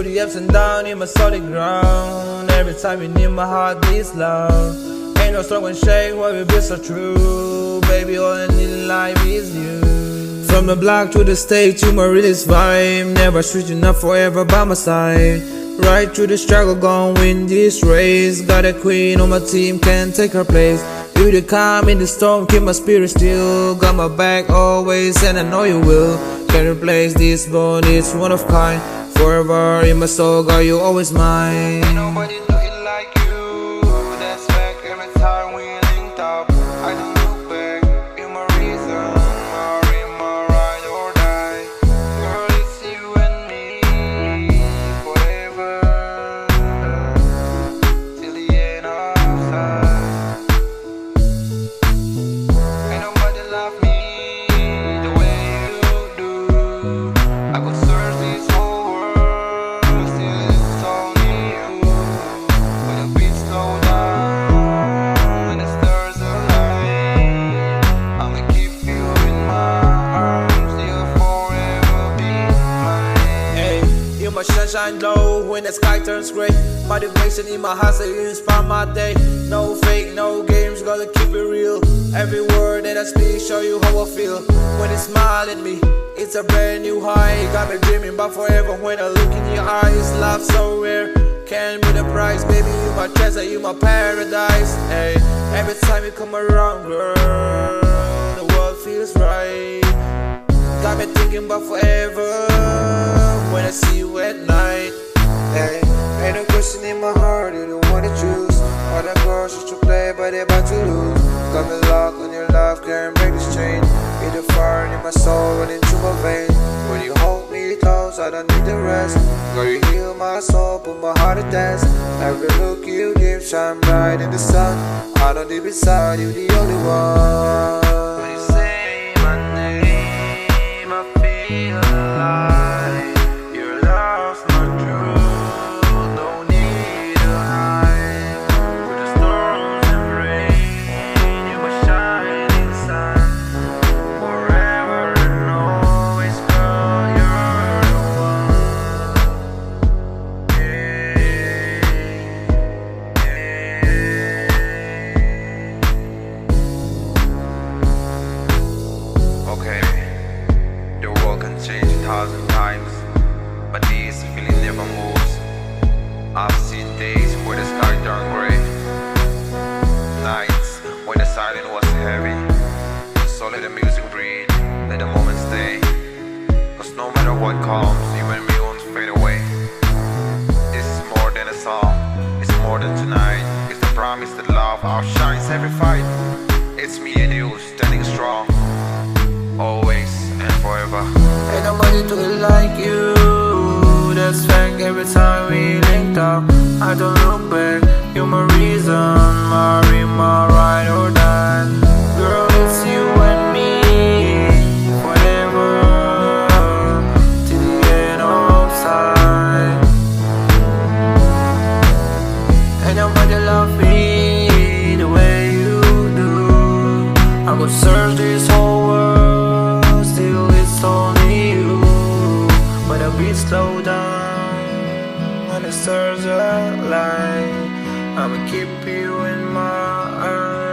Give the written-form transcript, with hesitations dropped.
through the ups and downs in my solid ground. Every time you need my heart beats loud. Ain't no storm can shake what we built so true. Baby, all I need in life is you. From the block to the stage to my realest vibe. Never switching up, forever by my side. Right through the struggle, gon' win this race. Got a queen on my team, can't take her place. You the calm in the storm, keep my spirit still. Got my back always, and I know you will. Can't replace this bond, it's one of kind. Forever in my soul, girl, you always mine. Ain't nobody do it like you. That's back every time we linked up. I don't look back, you're my reason. My ride or die. Girl, it's you and me forever, till the end of time. Ain't nobody love me the way you do. I could search this whole world, still it's only you. When the beat slow down and the stars align, I'ma keep you in my arms, you'll forever be mine. Hey, you my sunshine glow when the sky turns gray. Motivation in my heart, so you inspire my day. No fake, no games, gotta keep it real. Every word that I speak, show you how I feel. When you smile at me, it's a brand new high. Got me dreaming about forever when I look in your eyes. Love so rare, can't be the price. Baby, you my treasure, you my paradise. Hey, every time you come around, girl, the world feels right. Got me thinking about forever when I see you at night. Hey, ain't no question in my heart, you don't wanna choose. All the girls used to play, but they about to lose. Got me locked on your love, can't break this chain. Feel the fire in my soul running through my veins. When you hold me close, I don't need the rest. Girl, you heal my soul, put my heart at dance. Every look you give shine bright in the sun. I know deep inside you the only one. When you say my name, I feel alive. Your love's my truth, no need to hide. Through the storms and rain, you my shining sun. Forever and always, girl, you're the one. Okay, the world can change 1,000 times, but this feeling never moves. I've seen days where the sky turned gray, nights when the silence was heavy. So let the music breathe, let the moment stay. Cause no matter what comes, you and me won't fade away. This is more than a song, it's more than tonight. It's the promise that love outshines every fight. It's me and you standing strong, always and forever. Ain't nobody do it like you. That's fact, every time we linked up, I don't look back. You're my reason, my ride or die. Girl, it's you and me forever, till the end of time. Ain't nobody love me the way you do. I could search this whole world, still it's only you. But a beat slow down when the stars align. I'ma keep you in my arms.